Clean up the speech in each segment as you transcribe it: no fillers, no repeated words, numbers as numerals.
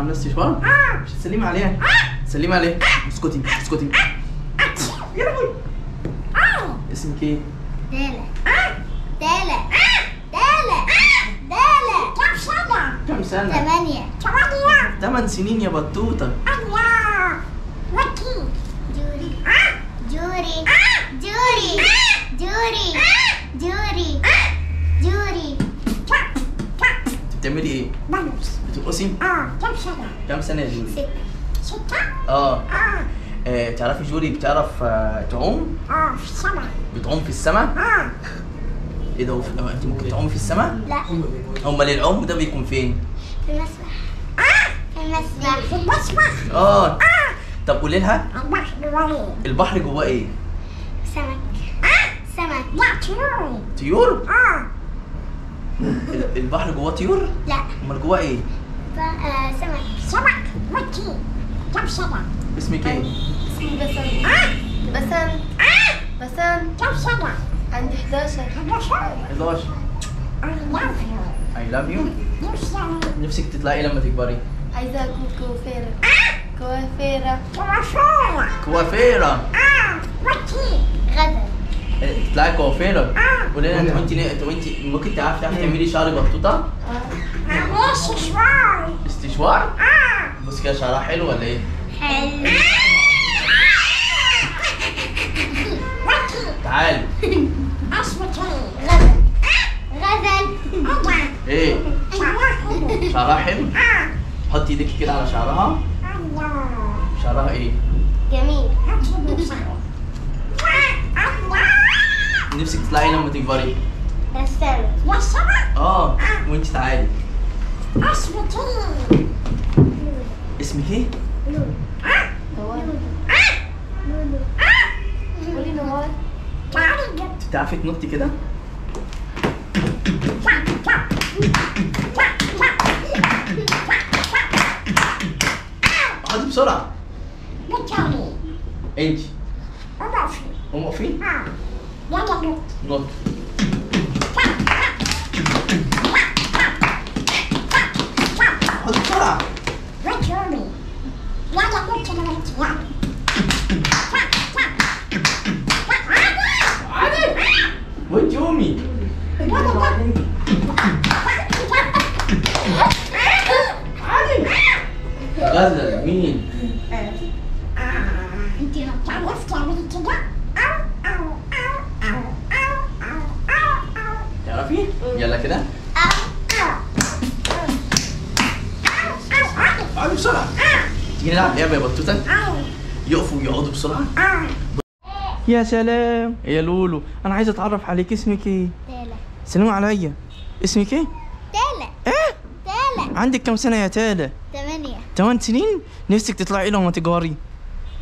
عامله استشوار؟ مش هتسلمي عليها؟ سلمي عليها. اسكتي اسكتي. اسمك ايه؟ دالة. دالة. دالة. دالة. كم سنة؟ كم سنة؟ 8. 8 سنين يا بطوطة. الله. وكي. جوري. جوري. جوري. جوري. جوري. جوري. بتعملي ايه؟ بلبس. بترقصي؟ كم سنة؟ كم سنة يا جوري؟ 6. تعرفي جوري بتعرف تعوم؟ في السماء. بتعوم في السماء؟ ايه ده انت ممكن تعومي في السماء؟ لا. امال العوم ده بيكون فين؟ في المسبح. في المسبح. في المسبح. طب قولي لها البحر جواه. البحر جواه ايه؟ سمك. سمك. لا طيور. طيور؟ البحر جواه طيور؟ لا. امال جواه ايه؟ سمك. سمك. وكي. كم سنة؟ اسمك ايه؟ اسمي بسنت. بسنت. بسنت. كم سنة؟ عندي 11. 11. I love you. I love you. نفسك تطلعي ايه لما تكبري؟ عايزة أكون كوافيرة. كوافيرة. كوافيرة. وكي. غزل. تطلعي كوافيرة. قولي لها انت ممكن تعرفي تعملي شعر بطوطة؟ استشوار. استشوار؟ بص كده شعرها حلو ولا ايه؟ حلو. تعالي. اسمك ايه؟ غزل. غزل. ايه؟ شعرها شعرها حلو؟ حطي ايدك كده على شعرها. الله. شعرها ايه؟ جميل. نفسك تطلعي لما تكبري؟ رسامة. رسامة. وانت تعالي. اسمك ايه؟ اسمك ايه؟ نوال. لولو. قولي نوال. تعالي جد. تعرفي تنطي كده؟ اقعدي بسرعة. بتعالي. انت اضعفي. قومي اقفي. يلا نط. نط. اقعدي بسرعة. وجهي. يلا نط لما تطلع. وانت قومي. غزل مين؟ انت لو تعرفي تعملي كده. تعرفي؟ يلا كده. اقعدي بسرعة. تيجي نلعب لعبة يا بطوطة؟ يقفوا ويقعدوا بسرعة. يا سلام يا لولو، انا عايز اتعرف عليك. اسمك ايه؟ تالة. سلموا عليا. اسمك ايه؟ تالة. ايه؟ تالة. عندك كم سنة يا تالة؟ 8. 8 سنين؟ نفسك تطلعي ايه لما تكبري؟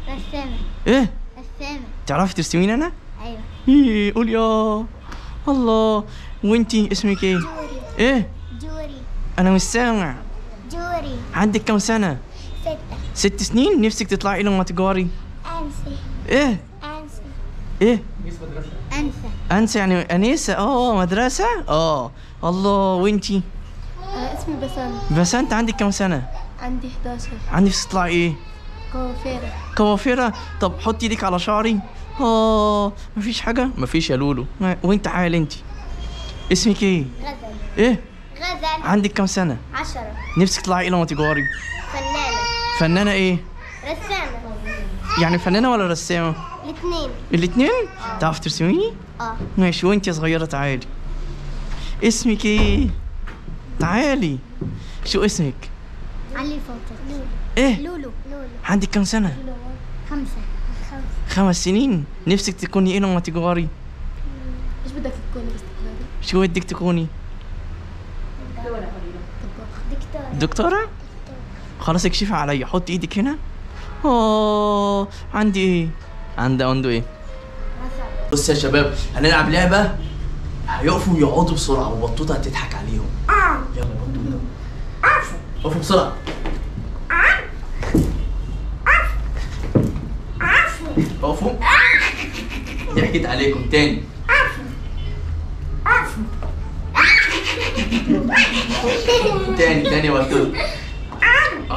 رسامة. ايه؟ رسامة. تعرفي ترسمين انا؟ ايوه. ايه قول يا الله. وانتي اسمك ايه؟ جوري. ايه؟ جوري. انا مش سامع. جوري. عندك كم سنة؟ 6. 6 سنين؟ نفسك تطلعي ايه لما تكبري؟ انسي. ايه؟ انسي. ايه؟ انسى. انسى يعني انسة. مدرسة؟ الله. وانتي؟ اسمي بسنت. بس انت عندك كم سنة؟ عندي 11. عندك تطلعي ايه؟ كوافيرة. كوافيرة. طب حطي ايدك على شعري. مفيش حاجة؟ مفيش يا لولو. وانت عال انت اسمك ايه؟ غزل. ايه؟ غزل. عندك كم سنة؟ 10. نفسك تطلعي ايه لما تكبري؟ فنانة. فنانة ايه؟ رسامة. يعني فنانة ولا رسامة؟ الاثنين. الاتنين؟ تعرف ترسميني؟ ماشي. وانت يا صغيرة تعالي. اسمك ايه؟ تعالي. شو اسمك؟ علي فاطر. لولو. ايه؟ لولو. لولو. عندك كم سنة؟ 5. 5 سنين. نفسك تكوني ايه لما تكبري؟ ايش بدك تكوني بس تكبري؟ شو بدك تكوني؟ دكتورة. دكتورة؟ خلاص اكشفي عليا. حطي ايدك هنا. عندي ايه؟ عنده ايه؟ بص يا شباب، هنلعب لعبة. هيقفوا ويقعدوا بسرعة وبطوطة هتضحك عليهم. يلا يا بطوطة. اقفوا بسرعة. اقفوا. ضحكت عليكم تاني. تاني يا بطوطة.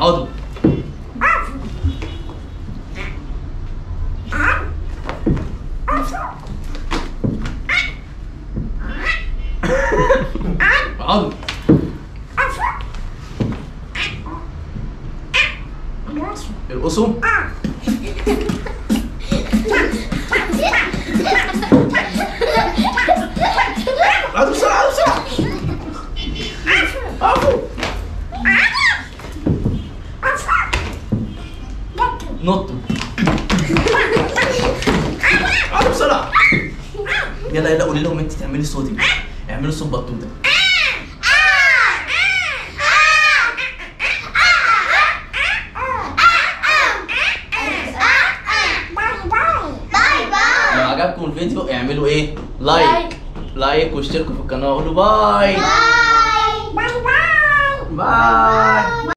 اقعدوا. اقعدوا. ارقصوا. اقعدوا بسرعة، اقعدوا بسرعة. اقفوا. نطوا. اقعدوا بسرعة. يلا يلا قولي لهم انت تعملي صوتك. اعملوا صوت بطوطة. لو عجبكم الفيديو اعملوا ايه؟ لايك واشتركوا في القناة وقولوا باي. باي باي باي. باي.